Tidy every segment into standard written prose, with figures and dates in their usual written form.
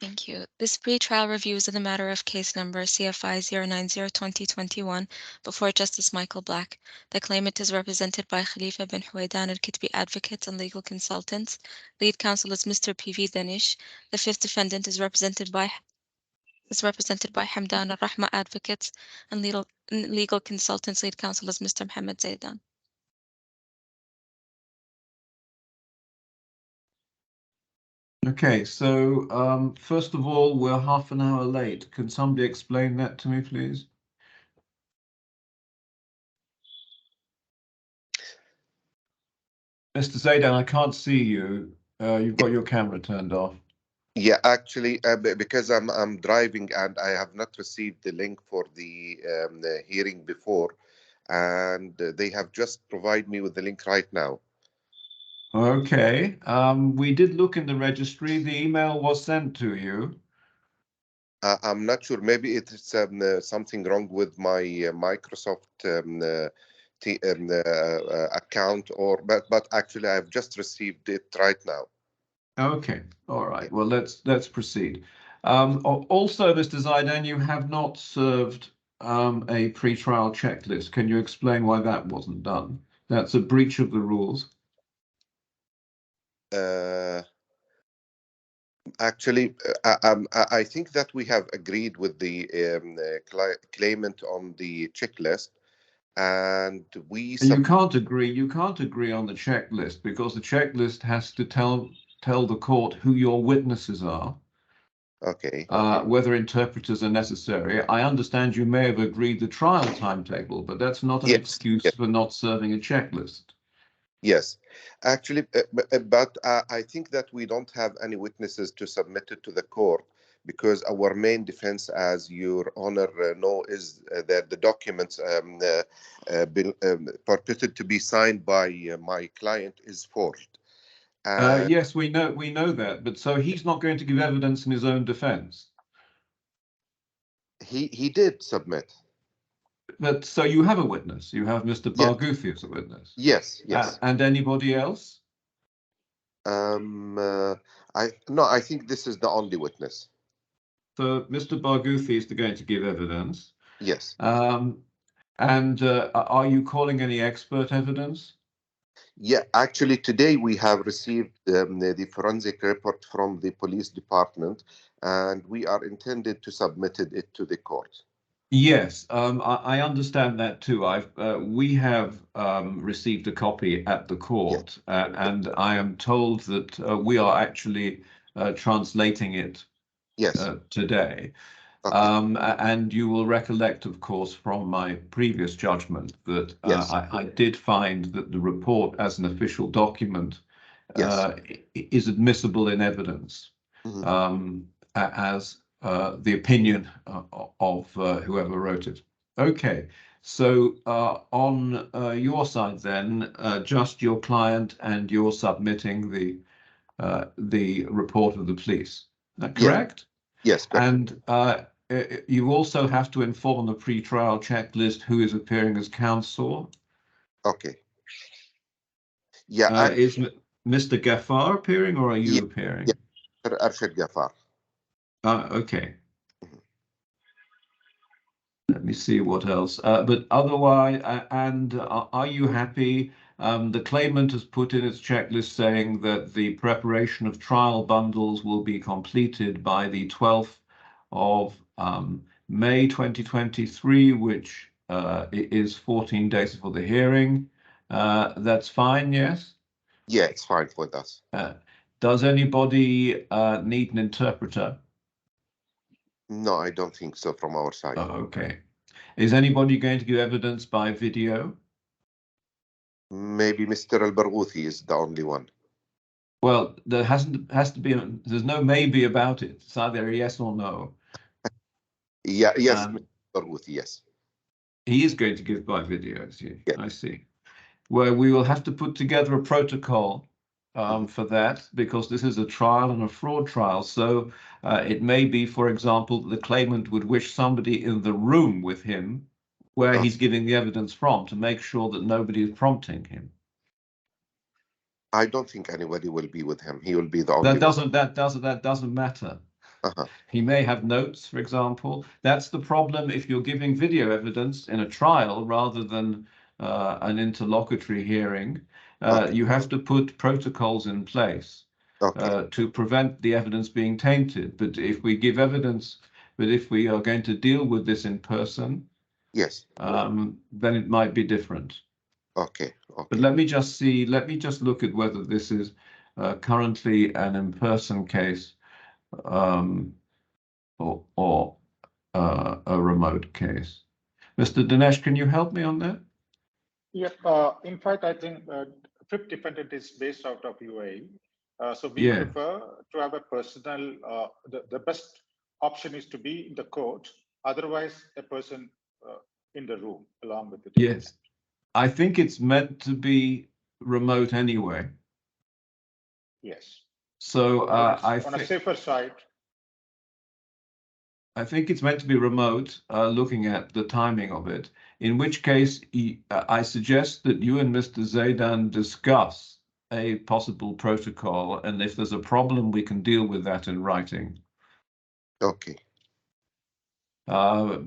Thank you. This pre-trial review is in the matter of case number CFI 090-2021 before Justice Michael Black. The claimant is represented by Khalifa bin Huwaidan al-Kitbi advocates and legal consultants. Lead counsel is Mr. P.V. Danish. The fifth defendant is represented by Hamdan al-Rahma advocates and legal consultants. Lead counsel is Mr. Mohammed Zaidan. Okay, so first of all, we're half an hour late. Can somebody explain that to me, please? Mr. Zaidan, I can't see you. You've got your camera turned off. Yeah, actually, because I'm driving and I have not received the link for the hearing before, and they have just provided me with the link right now. Okay, we did look in the registry. The email was sent to you. I'm not sure. Maybe it's something wrong with my Microsoft account, but actually I've just received it right now. Okay, all right. Well, let's proceed. Also, Mr. Zaidan, you have not served a pre-trial checklist. Can you explain why that wasn't done? That's a breach of the rules. Actually, I think that we have agreed with the claimant on the checklist, and you can't agree. You can't agree on the checklist because the checklist has to tell the court who your witnesses are. Okay. Whether interpreters are necessary. I understand you may have agreed the trial timetable, but that's not an excuse for not serving a checklist. Yes, actually, but I think that we don't have any witnesses to submit it to the court because our main defense, as Your Honor know, is that the documents purported to be signed by my client is forged. Yes, we know that, but so he's not going to give evidence in his own defense. He did submit. But so you have a witness. You have Mr. Barghouti as a witness. Yes, yes. And anybody else? I think this is the only witness. So Mr. Barghouti is going to give evidence. Yes. And are you calling any expert evidence? Yeah, actually, today we have received the forensic report from the police department, and we are intended to submit it to the court. Yes, I understand that too. We have received a copy at the court, and I am told that we are actually translating it today. Okay. And you will recollect, of course, from my previous judgment that I did find that the report as an official document is admissible in evidence as the opinion of whoever wrote it. Okay, so on your side then, just your client and you're submitting the report of the police. Is that correct? Yes. And you also have to inform the pre-trial checklist who is appearing as counsel. Okay. Yeah. Is Mr. Ghaffar appearing or are you appearing? Yeah, Arshad Ghaffar. Okay. Let me see what else. But otherwise, are you happy? The claimant has put in its checklist saying that the preparation of trial bundles will be completed by the 12th of May 2023, which is 14 days before the hearing. That's fine, yes? Yeah, it's fine with us. Does anybody need an interpreter? No, I don't think so from our side. Oh, okay. Is anybody going to give evidence by video? Maybe Mr. Al-Barghouti is the only one. Well, there has to be, there's no maybe about it. It's either a yes or no. Yeah, yes, Mr. Barghouti, yes. He is going to give by video, I see. Well, we will have to put together a protocol for that because this is a trial and a fraud trial. So it may be, for example, the claimant would wish somebody in the room with him where he's giving the evidence from to make sure that nobody is prompting him. I don't think anybody will be with him. He will be the only one. That doesn't matter. He may have notes, for example. That's the problem if you're giving video evidence in a trial rather than an interlocutory hearing. You have to put protocols in place to prevent the evidence being tainted. But if we give evidence, but if we are going to deal with this in person, yes, then it might be different. okay. But let me just see, let me just look at whether this is currently an in-person case or a remote case. Mr. Dinesh, can you help me on that? Yep. In fact, I think fifth defendant is based out of UAE. So we prefer to have a personal, the best option is to be in the court, otherwise a person in the room along with the defendant. Yes, I think it's meant to be remote anyway. Yes. So on a safer side. I think it's meant to be remote, looking at the timing of it, in which case I suggest that you and Mr. Zaidan discuss a possible protocol, and if there's a problem, we can deal with that in writing. Okay.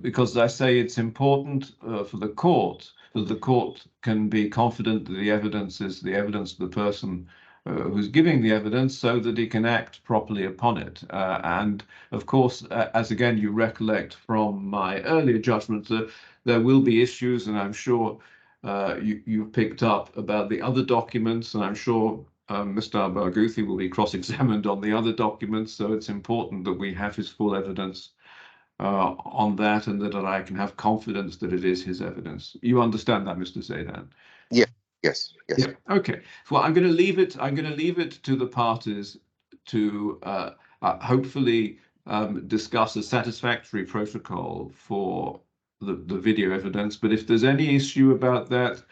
Because I say it's important for the court that the court can be confident that the evidence is the evidence of the person who's giving the evidence, so that he can act properly upon it. And of course, as again you recollect from my earlier judgment, there will be issues, and I'm sure you've picked up about the other documents, and I'm sure Mr. Al-Barghouthi will be cross-examined on the other documents, so it's important that we have his full evidence on that, and that I can have confidence that it is his evidence. You understand that, Mr. Zaidan? Yeah. Yes. Yeah. Okay. Well, I'm going to leave it. I'm going to leave it to the parties to hopefully discuss a satisfactory protocol for the video evidence. But if there's any issue about that,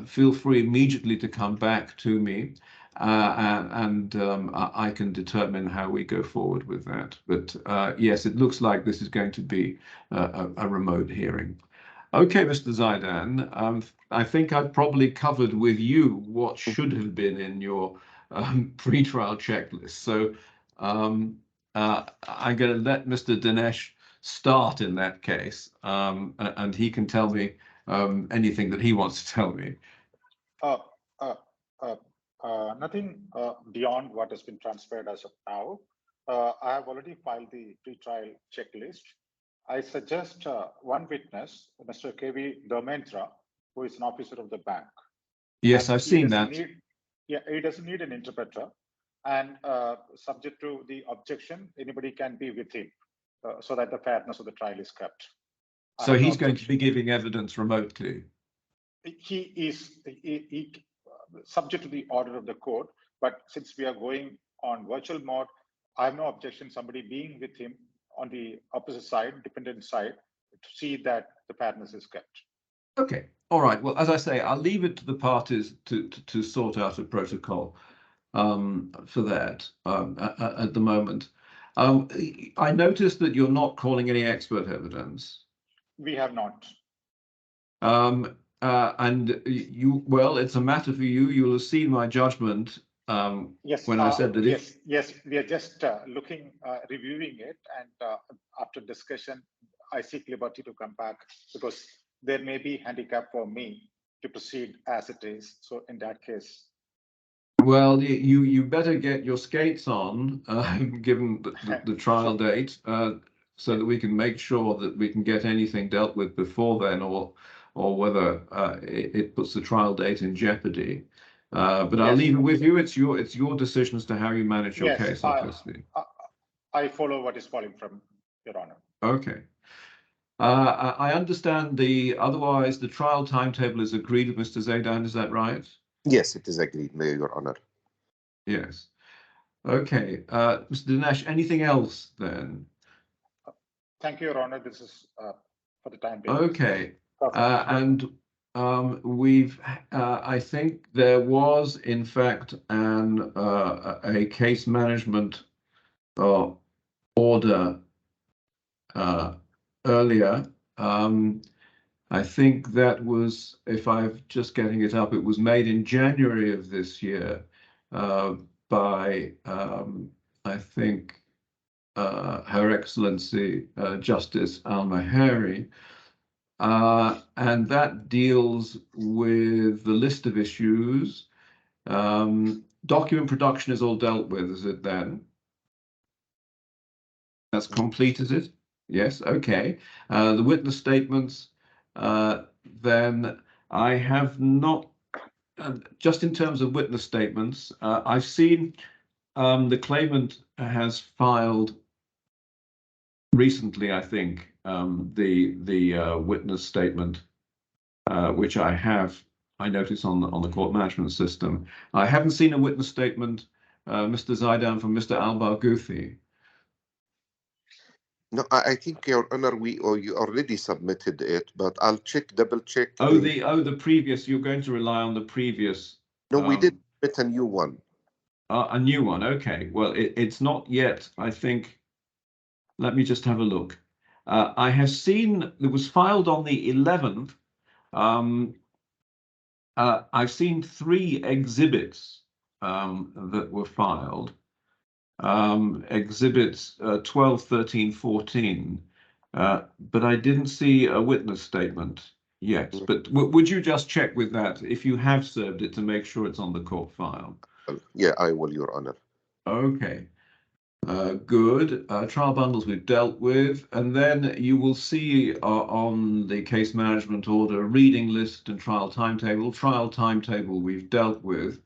feel free immediately to come back to me, and I can determine how we go forward with that. But yes, it looks like this is going to be a remote hearing. Okay, Mr. Zaidan, I think I've probably covered with you what should have been in your pre-trial checklist. So I'm going to let Mr. Dinesh start in that case, and he can tell me anything that he wants to tell me. Nothing beyond what has been transferred as of now. I have already filed the pre-trial checklist. I suggest one witness, Mr. K.V. Dharmendra, who is an officer of the bank. Yes, I've seen that. He doesn't need an interpreter. And subject to the objection, anybody can be with him so that the fairness of the trial is kept. So he's going to be giving evidence remotely? He is subject to the order of the court, but since we are going on virtual mode, I have no objection somebody being with him on the opposite side, dependent side, to see that the fairness is kept. Okay, all right. Well, as I say, I'll leave it to the parties to sort out a protocol for that at the moment. I noticed that you're not calling any expert evidence. We have not. And you, well, it's a matter for you. You'll have seen my judgment. Yes, when I said that yes, we are just reviewing it, and after discussion, I seek liberty to come back because there may be handicap for me to proceed as it is. So in that case, well, you better get your skates on, given the trial date, so that we can make sure that we can get anything dealt with before then, or whether it puts the trial date in jeopardy. But I'll leave it with you. It's your decision as to how you manage your case, obviously. I follow what is falling from Your Honor. Okay. I understand otherwise the trial timetable is agreed with Mr. Zaidan, is that right? Yes, it is agreed, Your Honor. Yes. Okay. Mr. Dinesh, anything else then? Thank you, Your Honor. This is for the time being. Okay. And I think there was, in fact, a case management order earlier. I think that was, if I'm just getting it up, it was made in January of this year by, I think, Her Excellency Justice Al-Mahari, and that deals with the list of issues. Document production is all dealt with, is it then? That's complete, is it? Yes, okay. The witness statements, then I have not, just in terms of witness statements, I've seen the claimant has filed recently, I think, the witness statement, which I notice on the court management system. I haven't seen a witness statement, Mr. Zaidan, from Mr. Al-Barghouthi. No, I think, Your Honor, you already submitted it, but I'll double check. The previous. You're going to rely on the previous. No, we did submit a new one. A new one. Okay. Well, it's not yet. I think. Let me just have a look. I have seen it was filed on the 11th. I've seen 3 exhibits that were filed. Exhibits 12, 13, 14, but I didn't see a witness statement yet. But would you just check with that if you have served it to make sure it's on the court file? Yeah, I will, Your Honor. Okay. Good. Trial bundles we've dealt with, and then you will see on the case management order reading list and trial timetable. Trial timetable we've dealt with.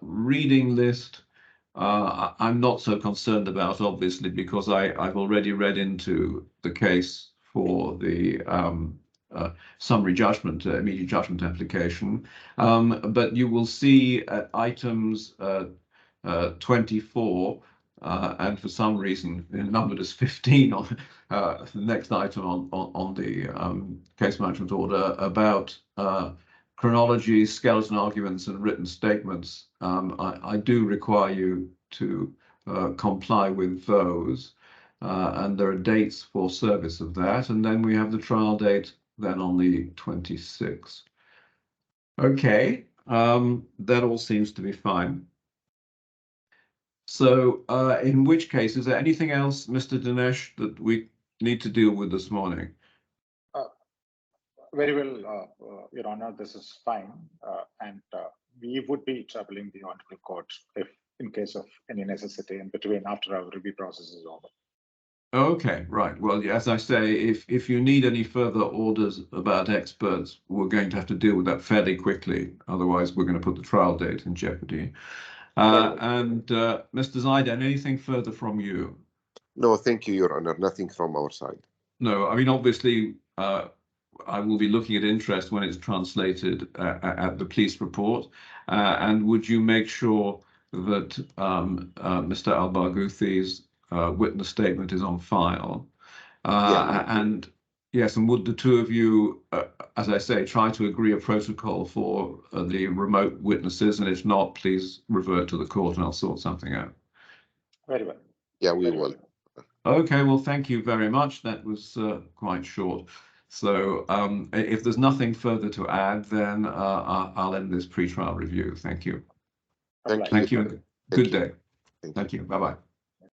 Reading list I'm not so concerned about, obviously, because I've already read into the case for the summary judgment, immediate judgment application. But you will see items 24, and for some reason numbered as 15 on the next item on the case management order about chronology, skeleton arguments, and written statements. I do require you to comply with those, and there are dates for service of that, and then we have the trial date then on the 26th. Okay, that all seems to be fine. So in which case, is there anything else, Mr. Dinesh, that we need to deal with this morning? Very well, Your Honor, this is fine. And we would be troubling the Honorable Court if in case of any necessity in between after our review process is over. Okay, right. Well, as I say, if you need any further orders about experts, we're going to have to deal with that fairly quickly. Otherwise, we're going to put the trial date in jeopardy. And Mr. Zaidan, anything further from you? No, thank you, Your Honor. Nothing from our side. No, I mean, obviously, I will be looking at interest when it's translated at the police report. And would you make sure that Mr. Al-Barghouthi's witness statement is on file? And yes, and would the two of you, as I say, try to agree a protocol for the remote witnesses? And if not, please revert to the court and I'll sort something out. Very well. Yeah, we will. Okay, well, thank you very much. That was quite short. So if there's nothing further to add, then I'll end this pre-trial review. Thank you. Thank you. Good day. Thank you. Bye-bye.